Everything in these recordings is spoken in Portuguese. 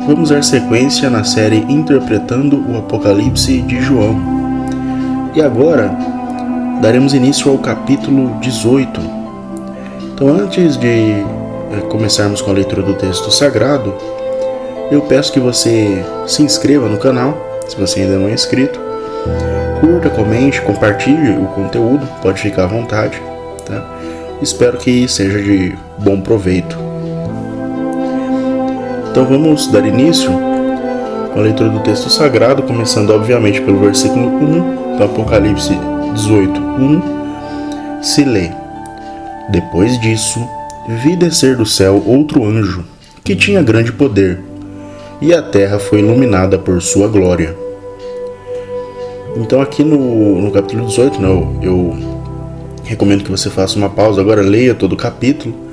vamos dar sequência na série Interpretando o Apocalipse de João. E agora, daremos início ao capítulo 18. Então, antes de começarmos com a leitura do texto sagrado, eu peço que você se inscreva no canal, se você ainda não é inscrito. Curta, comente, compartilhe o conteúdo, pode ficar à vontade, tá? Espero que seja de bom proveito. Então vamos dar início com a leitura do texto sagrado, começando obviamente pelo versículo 1 do Apocalipse 18, 1, se lê: Depois disso, vi descer do céu outro anjo, que tinha grande poder, e a terra foi iluminada por sua glória. Então aqui no capítulo 18, né, eu recomendo que você faça uma pausa agora, leia todo o capítulo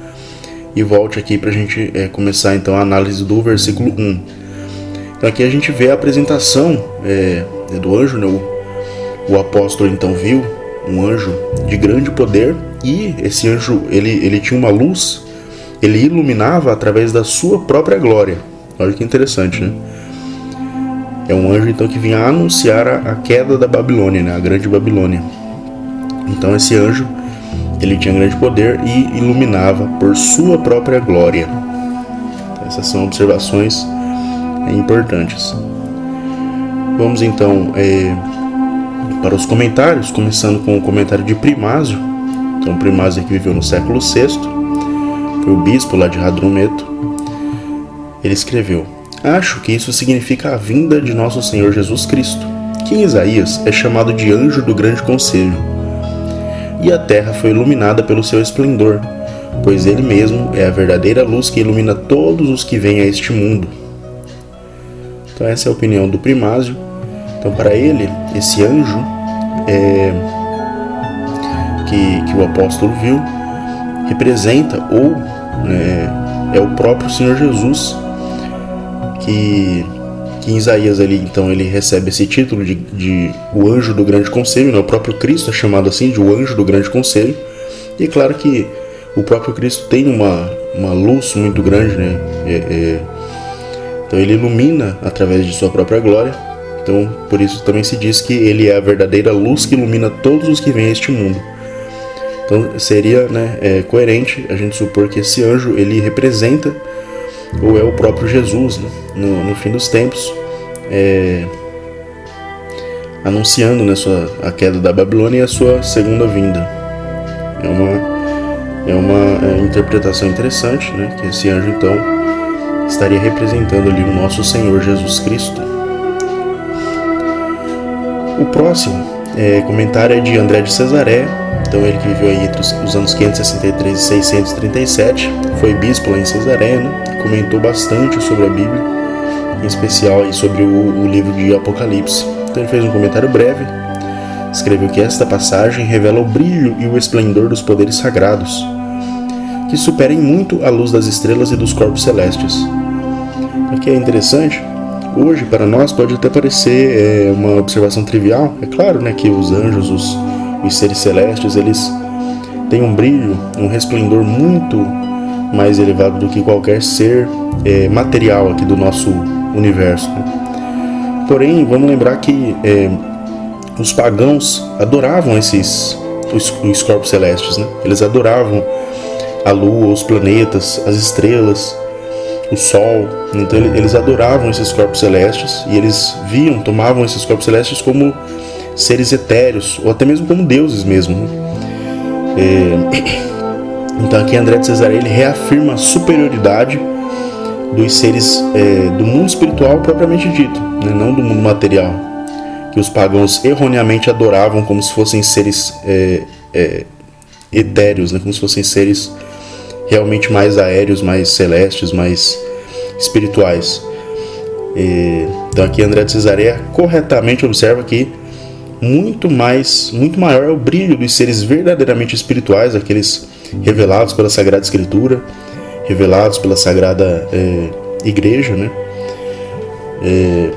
e volte aqui para a gente começar então a análise do versículo 1. Então aqui a gente vê a apresentação do anjo, né? O apóstolo então viu um anjo de grande poder, e esse anjo ele tinha uma luz, ele iluminava através da sua própria glória. Olha que interessante, né? É um anjo então que vinha anunciar a queda da Babilônia, né? A grande Babilônia. Então esse anjo ele tinha grande poder e iluminava por sua própria glória. Essas são observações importantes. Vamos então para os comentários, começando com o comentário de Primásio. Então Primásio que viveu no século VI, foi o bispo lá de Hadrometo. Ele escreveu: Acho que isso significa a vinda de nosso Senhor Jesus Cristo, que em Isaías é chamado de anjo do grande conselho. E a terra foi iluminada pelo seu esplendor, pois ele mesmo é a verdadeira luz que ilumina todos os que vêm a este mundo. Então essa é a opinião do Primásio. Então para ele, esse anjo que o apóstolo viu representa ou é o próprio Senhor Jesus, que em Isaías ali, então, ele recebe esse título de o anjo do grande conselho, né? O próprio Cristo é chamado assim de o anjo do grande conselho. E é claro que o próprio Cristo tem uma luz muito grande, né? Então ele ilumina através de sua própria glória. Então por isso também se diz que ele é a verdadeira luz que ilumina todos os que vêm a este mundo. Então seria, né, coerente a gente supor que esse anjo ele representa ou é o próprio Jesus, né, no fim dos tempos, anunciando, né, a queda da Babilônia e a sua segunda vinda. É uma interpretação interessante, né, que esse anjo então estaria representando ali o nosso Senhor Jesus Cristo. O próximo comentário é de André de Cesaré. Então ele que viveu aí entre os anos 563 e 637, foi bispo lá em Cesaré, né? Comentou bastante sobre a Bíblia, em especial aí sobre o livro de Apocalipse. Então ele fez um comentário breve, escreveu que esta passagem revela o brilho e o esplendor dos poderes sagrados, que superem muito a luz das estrelas e dos corpos celestes. Aqui é interessante, hoje para nós pode até parecer uma observação trivial. É claro, né, que os anjos, os seres celestes, eles têm um brilho, um resplendor muito mais elevado do que qualquer ser material aqui do nosso universo, né? Porém, vamos lembrar que os pagãos adoravam os corpos celestes, né? Eles adoravam a lua, os planetas, as estrelas, o sol. Então eles adoravam esses corpos celestes e eles tomavam esses corpos celestes como seres etéreos, ou até mesmo como deuses mesmo, né? Então aqui André de Cesaré ele reafirma a superioridade dos seres do mundo espiritual propriamente dito, né? Não do mundo material, que os pagãos erroneamente adoravam como se fossem seres etéreos, né? Como se fossem seres realmente mais aéreos, mais celestes, mais espirituais. Então aqui André de Cesaré corretamente observa que muito maior é o brilho dos seres verdadeiramente espirituais, aqueles revelados pela Sagrada Escritura, revelados pela Sagrada Igreja, né?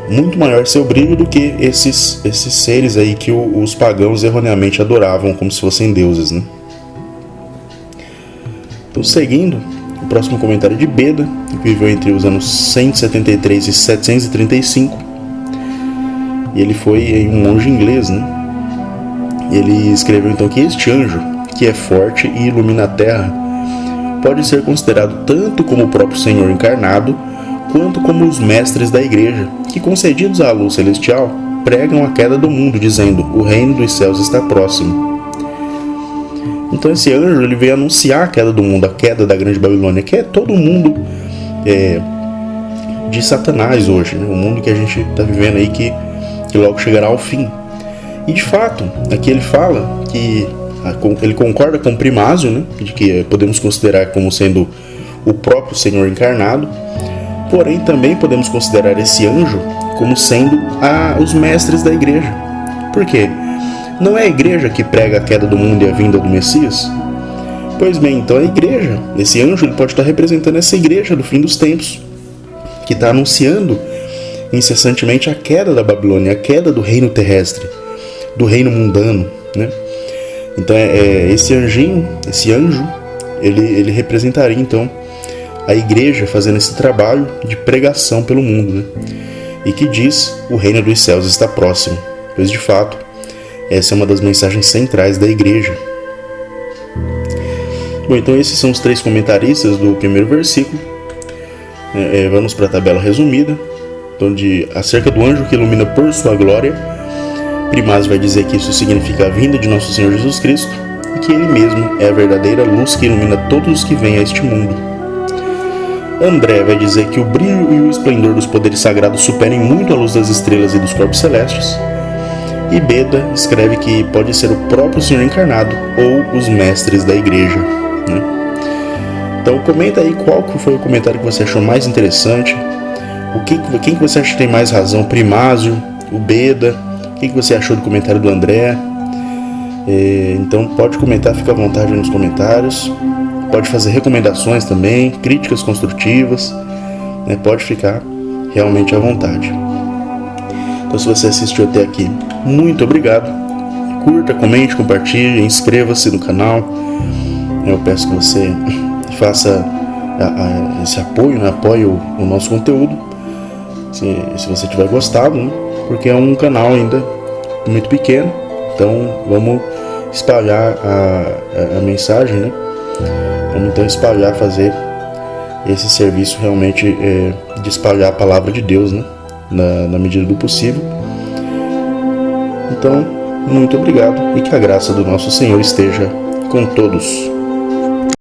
Muito maior seu brilho do que esses seres aí que os pagãos erroneamente adoravam como se fossem deuses, né? Então, seguindo, O próximo comentário é de Beda, que viveu entre os anos 173 e 735. E ele foi um monge inglês, né? Ele escreveu então que este anjo, que é forte e ilumina a terra, pode ser considerado tanto como o próprio Senhor encarnado, quanto como os mestres da igreja, que, concedidos à luz celestial, pregam a queda do mundo, dizendo: o reino dos céus está próximo. Então esse anjo ele veio anunciar a queda do mundo, a queda da grande Babilônia, que é todo o mundo de Satanás hoje, né? O mundo que a gente está vivendo aí, que logo chegará ao fim. E de fato, aqui ele fala que ele concorda com o Primásio, né? De que podemos considerar como sendo o próprio Senhor encarnado, porém também podemos considerar esse anjo como sendo os mestres da igreja. Por quê? Não é a igreja que prega a queda do mundo e a vinda do Messias? Pois bem, então a igreja, esse anjo, ele pode estar representando essa igreja do fim dos tempos, que está anunciando incessantemente a queda da Babilônia, a queda do reino terrestre, do reino mundano, né? Então esse anjinho, esse anjo, ele representaria então a igreja fazendo esse trabalho de pregação pelo mundo, né? E que diz: o reino dos céus está próximo, pois de fato essa é uma das mensagens centrais da igreja. Bom, então esses são os 3 comentaristas do primeiro versículo. Vamos para a tabela resumida. Então, acerca do anjo que ilumina por sua glória, Primásio vai dizer que isso significa a vinda de nosso Senhor Jesus Cristo e que ele mesmo é a verdadeira luz que ilumina todos os que vêm a este mundo. André vai dizer que o brilho e o esplendor dos poderes sagrados superem muito a luz das estrelas e dos corpos celestes. E Beda escreve que pode ser o próprio Senhor encarnado ou os mestres da igreja, né? Então comenta aí qual que foi o comentário que você achou mais interessante. Quem que você acha que tem mais razão? Primásio, o Beda? O que você achou do comentário do André? Então pode comentar, fica à vontade nos comentários. Pode fazer recomendações também, críticas construtivas, né? Pode ficar realmente à vontade. Então, se você assistiu até aqui, muito obrigado. Curta, comente, compartilhe, inscreva-se no canal. Eu peço que você faça esse apoio, né? Apoie o nosso conteúdo, se você tiver gostado, né? Porque é um canal ainda muito pequeno. Então vamos espalhar a mensagem, né? Vamos então espalhar, fazer esse serviço realmente de espalhar a palavra de Deus, né? Na medida do possível. Então, muito obrigado e que a graça do nosso Senhor esteja com todos.